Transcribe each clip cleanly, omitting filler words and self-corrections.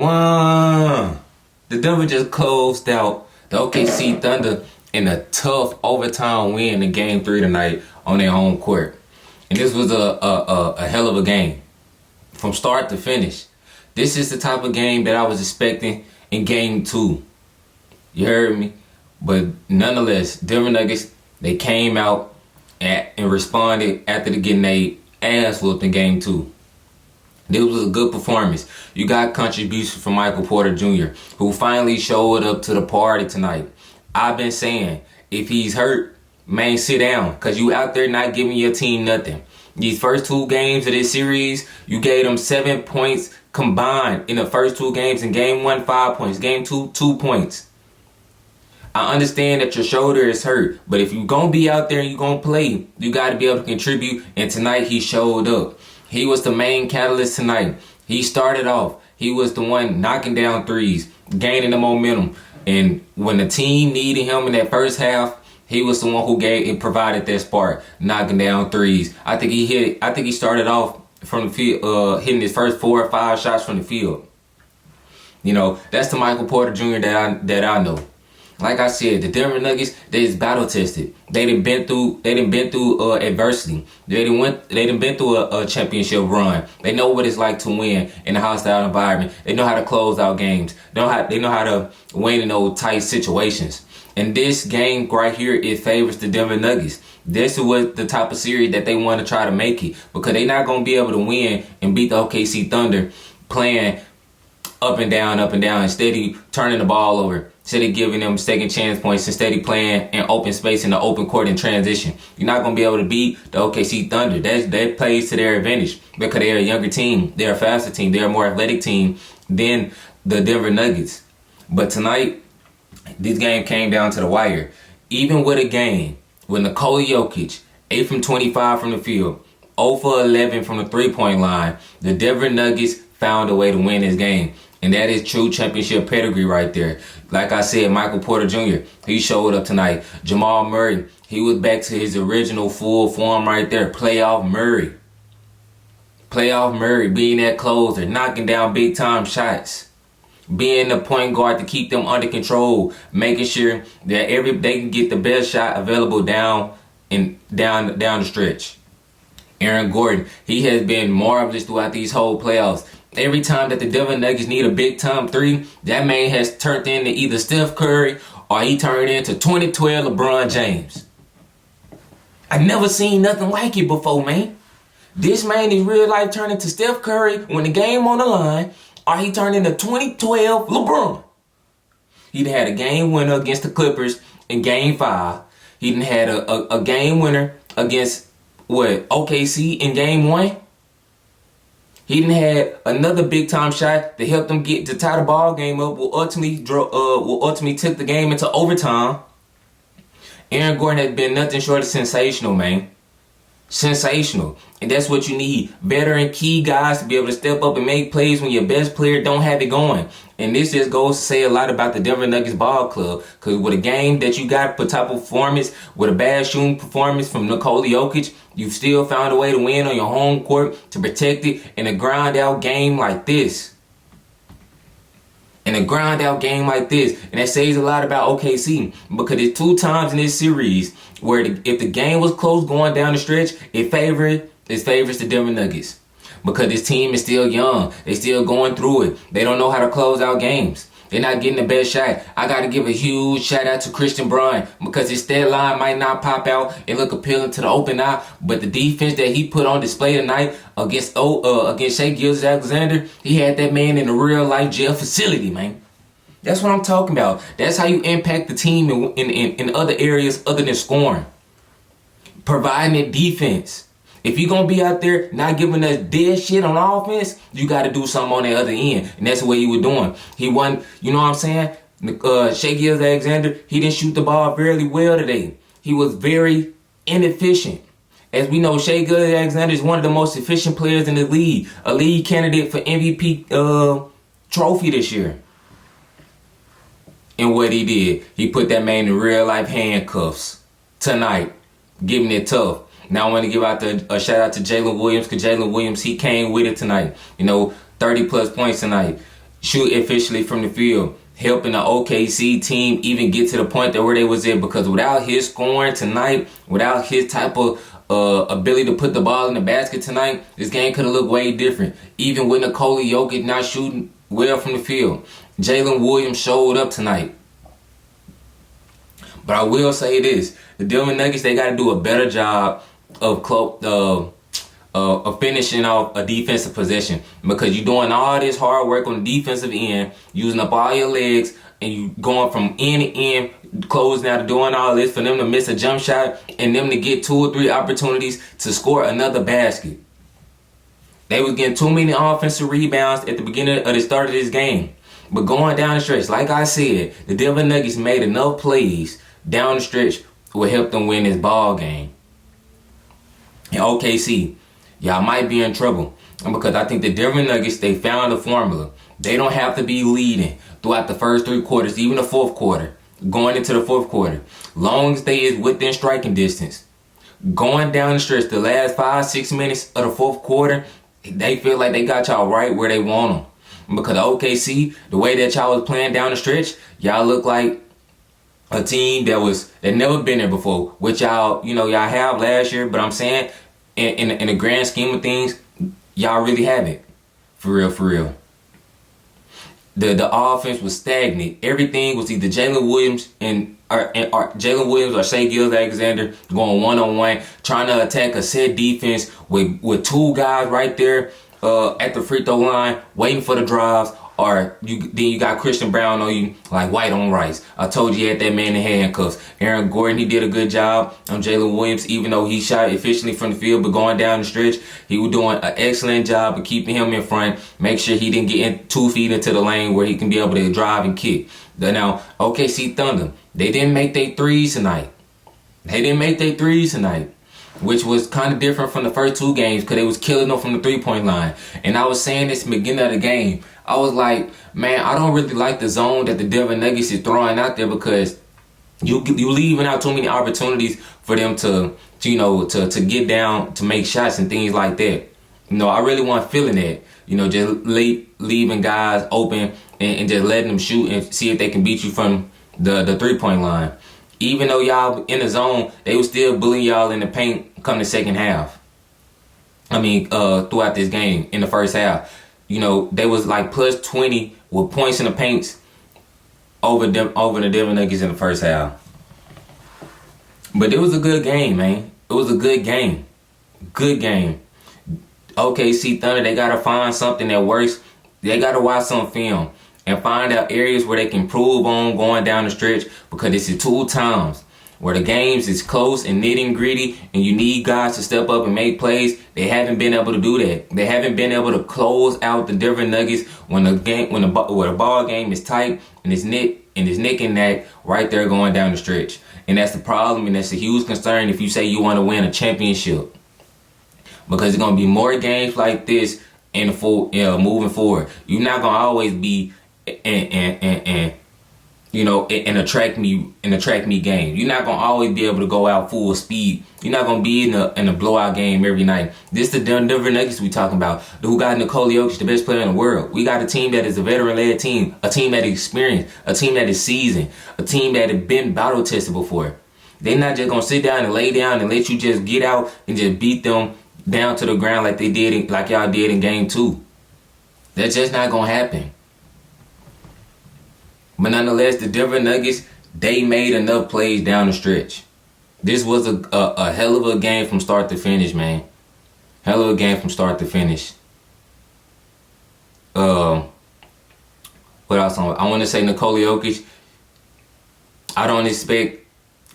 One. The Denver just closed out the OKC Thunder in a tough overtime win in Game 3 tonight on their home court. And this was a hell of a game from start to finish. This is the type of game that I was expecting in Game 2. You heard me? But nonetheless, Denver Nuggets, they came out and responded after getting their ass whooped in Game 2. This was a good performance. You got contributions from Michael Porter Jr., who finally showed up to the party tonight. I've been saying, if he's hurt, man, sit down, because you out there not giving your team nothing. These first 2 games of this series, you gave them 7 points combined in the first 2 games. In Game 1, 5 points. Game 2, 2 points. I understand that your shoulder is hurt, but if you're going to be out there and you're going to play, you got to be able to contribute, and tonight he showed up. He was the main catalyst tonight. He started off. He was the one knocking down threes, gaining the momentum. And when the team needed him in that first half, he was the one who gave and provided that spark, knocking down threes. I think he started off from the field, hitting his first 4 or 5 shots from the field. You know, that's the Michael Porter Jr. that I know. Like I said, the Denver Nuggets, they is battle tested. They done been through adversity. They done been through a championship run. They know what it's like to win in a hostile environment. They know how to close out games. They know how to win in those tight situations. And this game right here, it favors the Denver Nuggets. This was the type of series that they want to try to make it, because they're not going to be able to win and beat the OKC Thunder playing up and down, instead of turning the ball over, instead of giving them second chance points, instead of playing in open space in the open court in transition. You're not going to be able to beat the OKC Thunder. That plays to their advantage, because they're a younger team, they're a faster team, they're a more athletic team than the Denver Nuggets. But tonight, this game came down to the wire. Even with a game with Nikola Jokic, 8 from 25 from the field, 0 for 11 from the three-point line, the Denver Nuggets found a way to win this game. And that is true championship pedigree right there. Like I said, Michael Porter Jr., he showed up tonight. Jamal Murray, he was back to his original full form right there. Playoff Murray. Playoff Murray being that closer, knocking down big time shots. Being the point guard to keep them under control. Making sure that they can get the best shot available down the stretch. Aaron Gordon, he has been marvelous throughout these whole playoffs. Every time that the Denver Nuggets need a big-time 3, that man has turned into either Steph Curry or he turned into 2012 LeBron James. I never seen nothing like it before, man. This man in real life turned into Steph Curry when the game on the line, or he turned into 2012 LeBron. He had a game winner against the Clippers in Game 5. He had a game winner against, OKC in Game 1. He had another big time shot that helped them get to tie the ball game up. Will ultimately took the game into overtime. Aaron Gordon has been nothing short of sensational, man. Sensational. And that's what you need. Veteran key guys to be able to step up and make plays when your best player don't have it going. And this just goes to say a lot about the Denver Nuggets ball club. Because with a game that you got for type of performance, with a bad shooting performance from Nikola Jokic, you still found a way to win on your home court, to protect it in a grind out game like this. And that says a lot about OKC, because there's 2 times in this series where if the game was close going down the stretch, it favors the Denver Nuggets, because this team is still young. They still going through it. They don't know how to close out games. They're not getting the best shot. I got to give a huge shout out to Christian Bryant, because his stat line might not pop out and look appealing to the open eye, but the defense that he put on display tonight against Shai Gilgeous-Alexander, he had that man in a real life jail facility, man. That's what I'm talking about. That's how you impact the team in other areas other than scoring. Providing it defense. If you're going to be out there not giving us dead shit on offense, you got to do something on the other end. And that's what he was doing. He wasn't, you know what I'm saying? Shai Gilgeous-Alexander, he didn't shoot the ball very well today. He was very inefficient. As we know, Shai Gilgeous-Alexander is one of the most efficient players in the league. A league candidate for MVP trophy this year. And what he did, he put that man in real life handcuffs tonight, giving it tough. Now I want to give out a shout out to Jalen Williams, because Jalen Williams, he came with it tonight. 30 plus points tonight. shoot efficiently from the field, helping the OKC team even get to the point that where they was at. Because without his scoring tonight, without his type of ability to put the ball in the basket tonight, this game could have looked way different. Even with Nikola Jokic not shooting well from the field, Jalen Williams showed up tonight. But I will say this: the Denver Nuggets, they got to do a better job of finishing off a defensive possession, because you're doing all this hard work on the defensive end, using up all your legs, and you going from end to end, closing out, doing all this for them to miss a jump shot and them to get 2 or 3 opportunities to score another basket. They was getting too many offensive rebounds at the beginning of the start of this game. But going down the stretch, like I said, the Denver Nuggets made enough plays down the stretch will help them win this ball game. And OKC, y'all might be in trouble, because I think the Denver Nuggets, they found the formula. They don't have to be leading throughout the first 3 quarters, even the fourth quarter, going into the fourth quarter. Long as they is within striking distance, going down the stretch, the last 5-6 minutes of the fourth quarter, they feel like they got y'all right where they want them. Because OKC, the way that y'all was playing down the stretch, y'all look like a team that never been there before, which y'all have last year. But I'm saying, in the grand scheme of things, y'all really have it. For real. The offense was stagnant. Everything was either Jalen Williams or Shai Gilgeous-Alexander going one-on-one, trying to attack a set defense with 2 guys right there at the free throw line, waiting for the drives. Or then you got Christian Brown on you like white on rice. I told you, had that man in handcuffs. Aaron Gordon, he did a good job on Jalen Williams, even though he shot efficiently from the field. But going down the stretch, he was doing an excellent job of keeping him in front. Make sure he didn't get 2 feet into the lane where he can be able to drive and kick. Now, OKC Thunder, they didn't make their threes tonight. Which was kind of different from the first 2 games, because they was killing them from the 3-point line. And I was saying this in the beginning of the game. I was like, man, I don't really like the zone that the Denver Nuggets is throwing out there, because you leaving out too many opportunities for them to get down, to make shots and things like that. I really wasn't feeling that. Just leaving guys open and just letting them shoot and see if they can beat you from the 3-point line. Even though y'all in the zone, they was still bullying y'all in the paint come the second half. Throughout this game in the first half. They was like plus 20 with points in the paints over the Denver Nuggets in the first half. But it was a good game, man. It was a good game. Good game. OKC Thunder, they got to find something that works. They got to watch some film and find out areas where they can improve on going down the stretch, because this is 2 times where the games is close and nitty gritty, and you need guys to step up and make plays. They haven't been able to do that. They haven't been able to close out the Denver Nuggets when the ball game is tight and it's neck and neck right there going down the stretch. And that's the problem, and that's a huge concern if you say you want to win a championship, because it's gonna be more games like this moving forward. You're not gonna always be in a track meet game. You're not gonna always be able to go out full speed. You're not gonna be in a blowout game every night. This is the Denver Nuggets we talking about, who got Nikola Jokic, the best player in the world. We got a team that is a veteran-led team, a team that is experienced, a team that is seasoned, a team that has been battle tested before. They're not just gonna sit down and lay down and let you just get out and just beat them down to the ground like y'all did in game 2. That's just not gonna happen. But nonetheless, the Denver Nuggets, they made enough plays down the stretch. This was a hell of a game from start to finish, man. Hell of a game from start to finish. What else? I want to say Nikola Jokic. I don't expect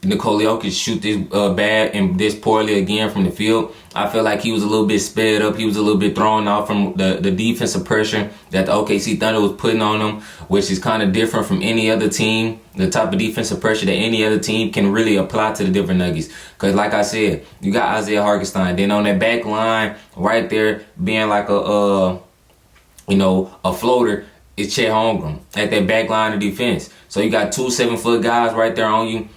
Nikola Jokic shoot this bad and this poorly again from the field. I feel like he was a little bit sped up. He was a little bit thrown off from the defensive pressure that the OKC Thunder was putting on him, which is kind of different from any other team. The type of defensive pressure that any other team can really apply to the Denver Nuggets. Because like I said, you got Isaiah Hartenstein. Then on that back line right there being like a floater is Chet Holmgren at that back line of defense. So you got 2 7-foot guys right there on you.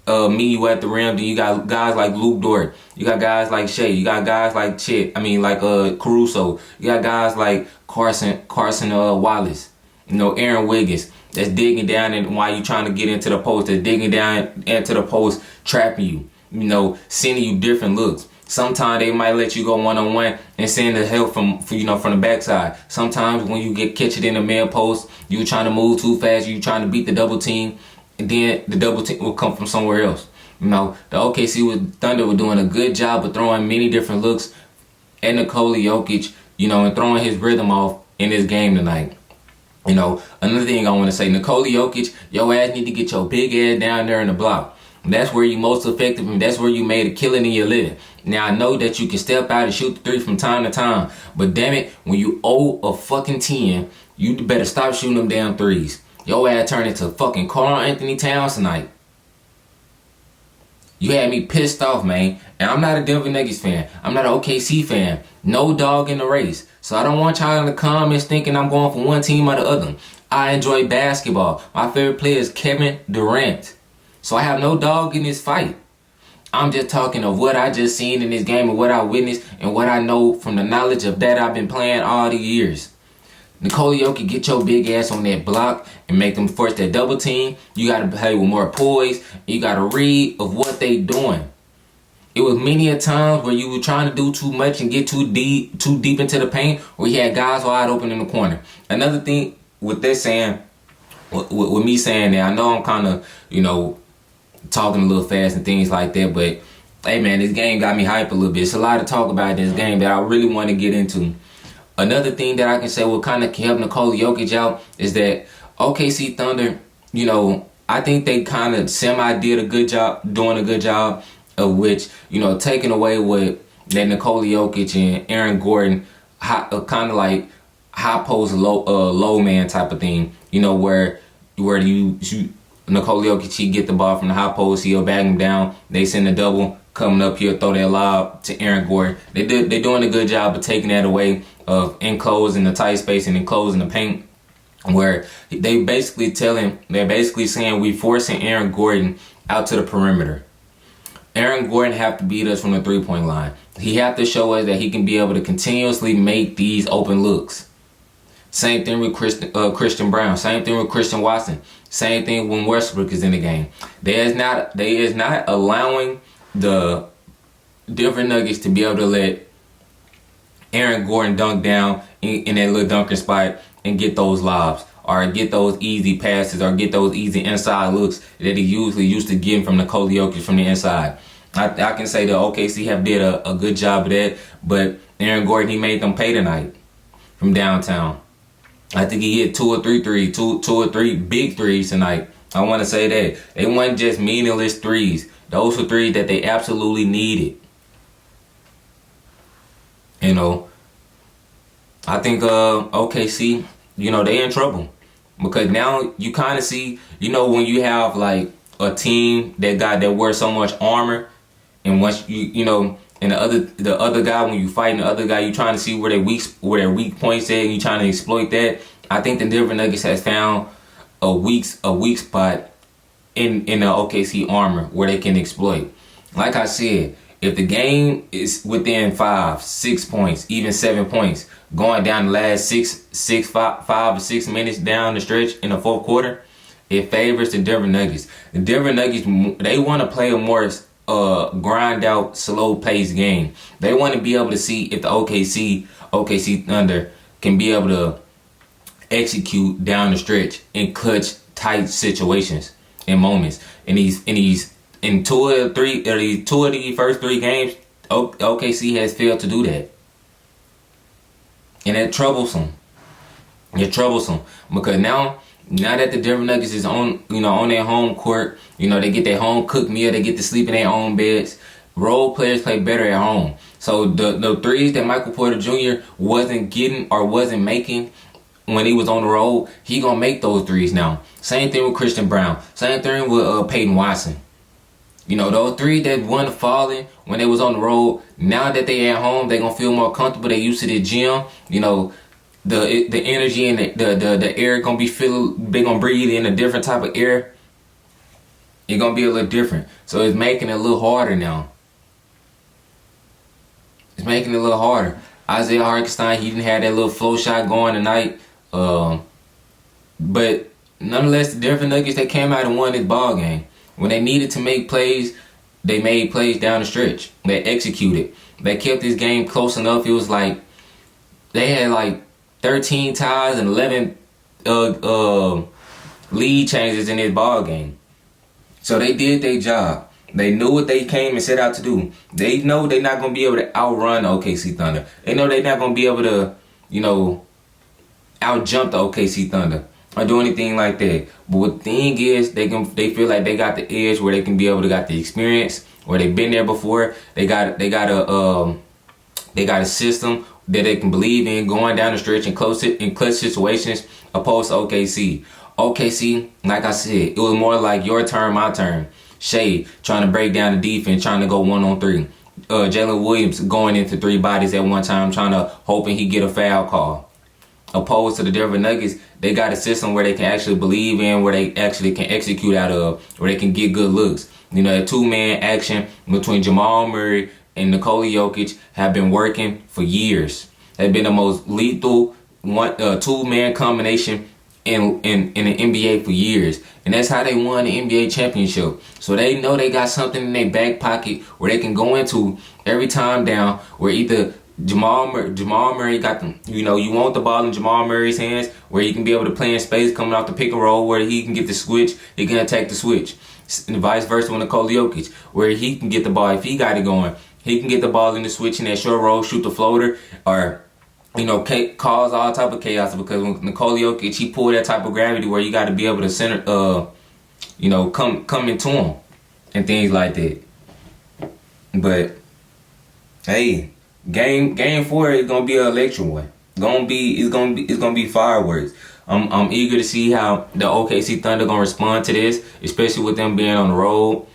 Meet you at the rim. Then you got guys like Luke Dort. You got guys like Shea. You got guys like Caruso. You got guys like Carson Wallace. Aaron Wiggins that's digging down and while you trying to get into the post, that's digging down into the post, trapping you, sending you different looks. Sometimes they might let you go one-on-one and send the help from the backside. Sometimes when you catch it in the man post, you trying to move too fast, you trying to beat the double team, and then the double team will come from somewhere else. The OKC Thunder were doing a good job of throwing many different looks at Nikola Jokic, and throwing his rhythm off in this game tonight. Another thing I want to say, Nikola Jokic, your ass need to get your big ass down there in the block. That's where you most effective, and that's where you made a killing in your living. Now, I know that you can step out and shoot the three from time to time, but damn it, when you owe a fucking 10, you better stop shooting them damn threes. Your ass turned into fucking Karl Anthony Towns tonight. You had me pissed off, man. And I'm not a Denver Nuggets fan. I'm not an OKC fan. No dog in the race. So I don't want y'all in the comments thinking I'm going for one team or the other. I enjoy basketball. My favorite player is Kevin Durant. So I have no dog in this fight. I'm just talking of what I just seen in this game and what I witnessed and what I know from the knowledge of that I've been playing all the years. Nikola Jokic, get your big ass on that block and make them force that double team. You got to play with more poise. You got to read of what they doing. It was many a times where you were trying to do too much and get too deep into the paint, where you had guys wide open in the corner. Another thing with this saying, with me saying that, I know I'm kind of, talking a little fast and things like that, but hey man, this game got me hyped a little bit. It's a lot to talk about in this game that I really want to get into. Another thing that I can say will kind of help Nikola Jokic out is that OKC Thunder, I think they kind of doing a good job of which, taking away what that Nikola Jokic and Aaron Gordon, kind of like high post low man type of thing, where you Nikola Jokic, he get the ball from the high post, he'll bag him down, they send a double, coming up here, throw that lob to Aaron Gordon. They're doing a good job of taking that away, of enclosing the tight space and enclosing the paint, where they're basically saying we forcing Aaron Gordon out to the perimeter. Aaron Gordon have to beat us from the three-point line. He have to show us that he can be able to continuously make these open looks. Same thing with Christian Brown. Same thing with Christian Watson. Same thing when Westbrook is in the game. They is not allowing the Denver Nuggets to be able to let Aaron Gordon dunk down in that little dunking spot and get those lobs, or get those easy passes, or get those easy inside looks that he usually used to get from Nikola Jokic from the inside. I can say the OKC have did a good job of that, but Aaron Gordon, he made them pay tonight from downtown. I think he hit two or three big threes tonight. I want to say that. They weren't just meaningless threes. Those were threes that they absolutely needed. I think OKC, they in trouble. Because now you kind of see, when you have like a team that wears so much armor, and once and the other guy, when you fighting the other guy, you trying to see where their weak points at, and you trying to exploit that. I think the Denver Nuggets has found a weak spot in the OKC armor where they can exploit. Like I said, if the game is within 5, 6 points, even 7 points, going down the last 5 or 6 minutes down the stretch in the fourth quarter, it favors the Denver Nuggets. The Denver Nuggets, they want to play a more grind out, slow paced game. They want to be able to see if the OKC Thunder can be able to execute down the stretch in clutch, tight situations and moments. In two of the first 3 games, OKC has failed to do that, and that's troublesome. It's troublesome because now that the Denver Nuggets is on their home court, they get their home cooked meal, they get to sleep in their own beds. Role players play better at home. So the threes that Michael Porter Jr. wasn't getting or wasn't making when he was on the road, he gonna make those threes now. Same thing with Christian Brown. Same thing with Peyton Watson. Those threes that wasn't falling when they was on the road, now that they at home, they gonna feel more comfortable. They used to the gym. The energy and the air gonna be they gonna breathe in a different type of air. It's gonna be a little different. So it's making it a little harder now. It's making it a little harder. Isaiah Hartenstein, he didn't have that little flow shot going tonight. But nonetheless, the Denver Nuggets, they came out and won this ball game. When they needed to make plays, they made plays down the stretch. They executed. They kept this game close enough. It was like they had like 13 ties and 11 lead changes in this ball game. So they did their job. They knew what they came and set out to do. They know they're not going to be able to outrun the OKC Thunder. They know they're not going to be able to, outjump the OKC Thunder or do anything like that. But the thing is, they feel like they got the edge where they can be able to got the experience, where they've been there before. They got a system that they can believe in going down the stretch in clutch situations, opposed to OKC. OKC, like I said, it was more like your turn, my turn. Shea trying to break down the defense, trying to go 1-on-3. Jalen Williams going into 3 bodies at one time, hoping he get a foul call. Opposed to the Denver Nuggets, they got a system where they can actually believe in, where they actually can execute out of, where they can get good looks. A 2-man action between Jamal Murray and Nikola Jokic have been working for years. They've been the most lethal 2-man combination in the NBA for years. And that's how they won the NBA championship. So they know they got something in their back pocket where they can go into every time down, where either Jamal Murray got them. You want the ball in Jamal Murray's hands where he can be able to play in space coming off the pick and roll, where he can get the switch, he can attack the switch. And vice versa with Nikola Jokic, where he can get the ball if he got it going. He can get the ball in the switch in that short roll, shoot the floater, or cause all type of chaos, because when Nikola Jokic, he pulled that type of gravity where you got to be able to center, come into him and things like that. But hey, game 4 is gonna be an electric one. It's gonna be fireworks. I'm eager to see how the OKC Thunder gonna respond to this, especially with them being on the road.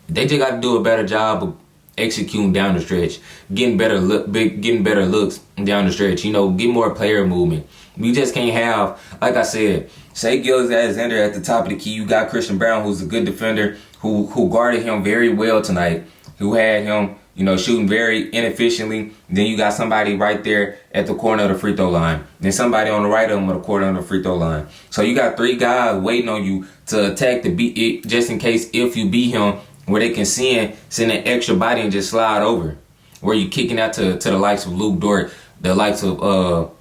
They just got to do a better job of executing down the stretch, getting better looks down the stretch. Get more player movement. We just can't have, like I said, Shai Gilgeous-Alexander at the top of the key. You got Christian Brown, who's a good defender, who guarded him very well tonight, who had him, shooting very inefficiently. Then you got somebody right there at the corner of the free throw line. Then somebody on the right of him at the corner of the free throw line. So you got 3 guys waiting on you to attack the beat it, just in case if you beat him, where they can send an extra body and just slide over. Where you kicking out to the likes of Luke Dort, the likes of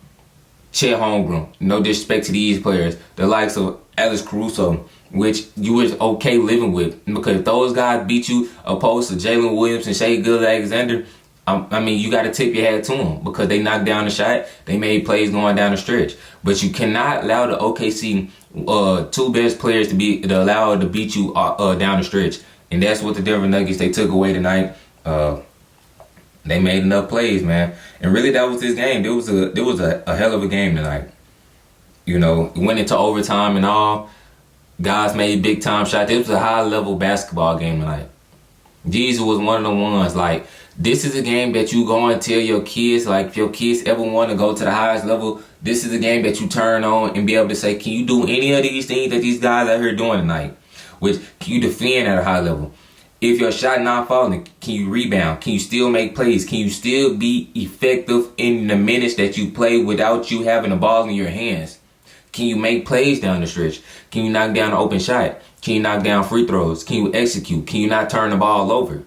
Chet Holmgren. No disrespect to these players. The likes of Alex Caruso, which you was okay living with. Because if those guys beat you opposed to Jalen Williams and Shai Gilgeous-Alexander, you got to tip your hat to them, because they knocked down the shot. They made plays going down the stretch. But you cannot allow the OKC 2 best players to allow to beat you down the stretch. And that's what the Denver Nuggets, they took away tonight. They made enough plays, man. And really, that was this game. There was a hell of a game tonight. It went into overtime and all. Guys made big time shots. It was a high level basketball game tonight. Jesus was one of the ones, like, this is a game that you go and tell your kids, like, if your kids ever want to go to the highest level, this is a game that you turn on and be able to say, can you do any of these things that these guys out here doing tonight? Which, can you defend at a high level? If your shot not falling, can you rebound? Can you still make plays? Can you still be effective in the minutes that you play without you having the ball in your hands? Can you make plays down the stretch? Can you knock down an open shot? Can you knock down free throws? Can you execute? Can you not turn the ball over?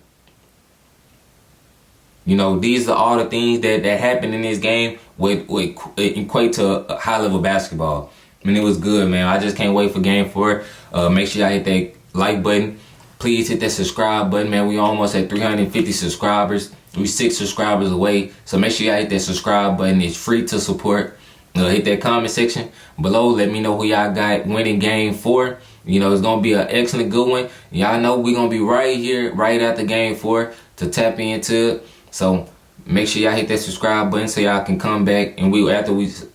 These are all the things that happen in this game with equate to high level basketball. It was good, man. I just can't wait for game 4. Make sure y'all hit that like button. Please hit that subscribe button, man. We almost at 350 subscribers. We 6 subscribers away. So make sure y'all hit that subscribe button. It's free to support. Hit that comment section below. Let me know who y'all got winning game 4. It's going to be an excellent good one. Y'all know we're going to be right here, right after game 4 to tap into it. So make sure y'all hit that subscribe button so y'all can come back and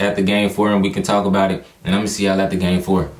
after game 4 and we can talk about it. And I'm going to see y'all at the game 4.